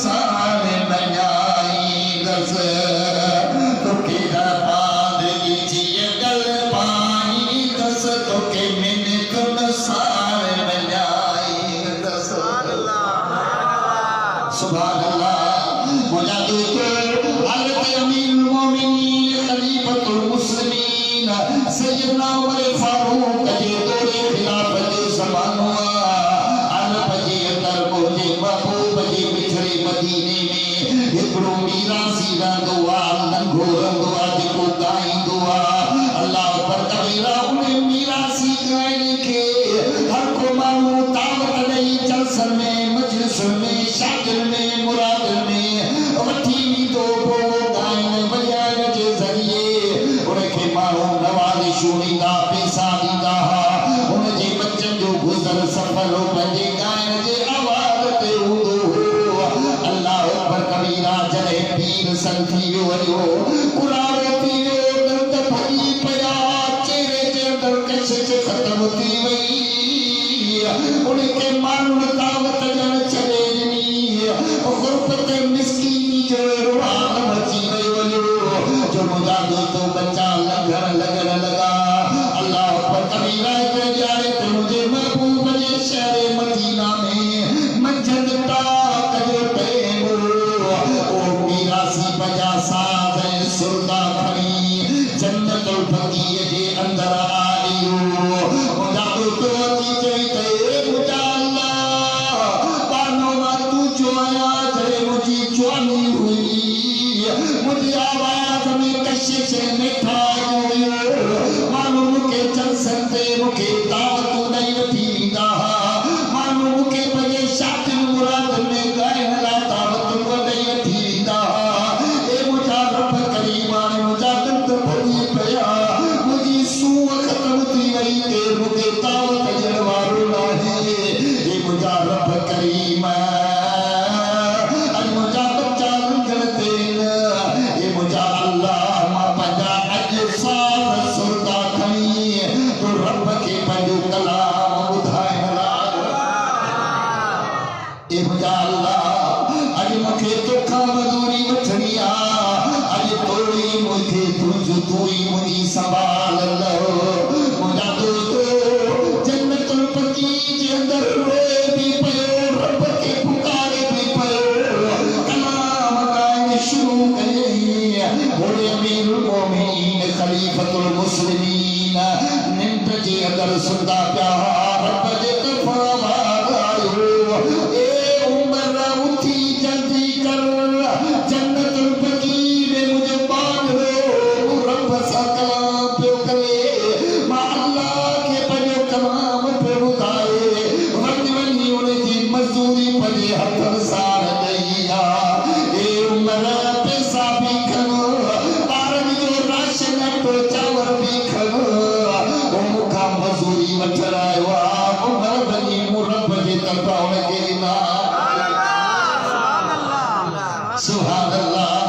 नुकसान बनाई दस तो केड़ा बांध लीजिए गल पानी दस तो के मैंने नुकसान बनाई दस। सुभान अल्लाह। मुजाहिद हज़रत अमीरुल मोमिनीन खलीफतुल मुस्लिमीन सैयदना उमर फारूक के दौरे खिलाफत ज़मानो अरब जे अंदर मुझे महबूब जे मिठड़े मदीने में हिकड़ो मीरासी रहंदो आहे नंढो रहंदो आहे जेको ॻाईंदो आहे अल्लाह पर कबीरा उन मीरासी ॻाइण खे हर को माण्हू दावत ॾेई जलसन में मजलिस में शागिर में मुराद में वठी वेंदो पोइ ॻाइण वॼाइण जे ज़रिए उनखे माण्हू नवाज़िशूं ॾींदा पैसा ॾींदा हुआ उनजे बच्चनि जो गुज़र सफ़र पंहिंजे ॻाइण जे आवाज़ ते हूंदो हो। अल्लाह अकबर कबीरा जॾहिं पीर सन थी वियो वञो कुरारो थी वियो दंद भॼी पिया चेहरे जे अंदरि कशिश ख़तम थी वई उनखे माण्हुनि दावत ॾियण छॾे ॾिनी गुरबत मिस्कीनी जो रुहान मची वियो जो मुंहिंजा तो बच्चा लंघण लॻण लॻा। अल्लाह पर कबीरा ते ॼाणे त मुंहिंजे महबूब जे शहर मदीना में मंझंदि टाक जो टाइम ओ मीरासी पंहिंजा साज़ ऐं सुरगा खणी जन्नतुल बक़ीअ जे अंदरि आयो। मुंहिंजा दोस्तो अची चई त मुंहिंजा अल्लाह बानो मां तूं जो आया जॾहिं मुंहिंजी जवानी हुई मुंहिंजी आवाज़ में कशिश मिठा माण्हू मूंखे जलसन ते मूंखे दावतूं ॾेई वठी वेंदा हुआ माण्हू मूंखे पंहिंजे शादी मुराद में ॻाइण लाइ दावतूं ॾेई वठी वेंदा हुआ ए मुंहिंजा रब करीम हाणे मुंहिंजा दंद भॼी पिया मुंहिंजी सूंहं ख़तम थी वई केरु मूंखे दावत ॾियण वारो नाहे ए मुंहिंजा रब करीम अॼु मुंहिंजा बच्चा लंघण ते ए मुंहिंजा अल्लाह मां पंहिंजा अॼु साज़ सुरगा खणी तो रब खे पंहिंजो कलाम ॿुधाइण लाइ ए मुंहिंजा अल्लाह अॼु मूंखे तोखां मज़ूरी वठणी आहे अॼु तोड़ी मूंखे तुंहिंजो तूं ई मुंहिंजी संभाल लो। मुंहिंजा दोस्तो जन्नतुल बक़ी जे अंदरि रोए बि पियो रब खे पुकारे बि पियो कलाम ॻाइण शुरू कयई होड़े अमीरुल मोमिनीन खलीफतुल मुस्लिमीन निंड जे अंदरि सुंदा पिया रब जे तरफ़ां आवाज़ आयो ए उमर उथी जल्दी कर जन्नतुल बक़ी में मुंहिंजो बांधो रब सां कलाम पियो करे मां अल्लाह खे पंहिंजो कलाम पियो ॿुधाए वञी वञी उनजी मज़दूरी पंहिंजे हथनि सां ॾेई आहे ए उमर पैसा बि खणो ॿारनि जो राशन अटो चांवर बि खणो मूंखां मज़दूरी वठण आयो आहे उमर वञी मूं रब जे तरफ़ां उनखे ॾिना। सुभान अल्लाह।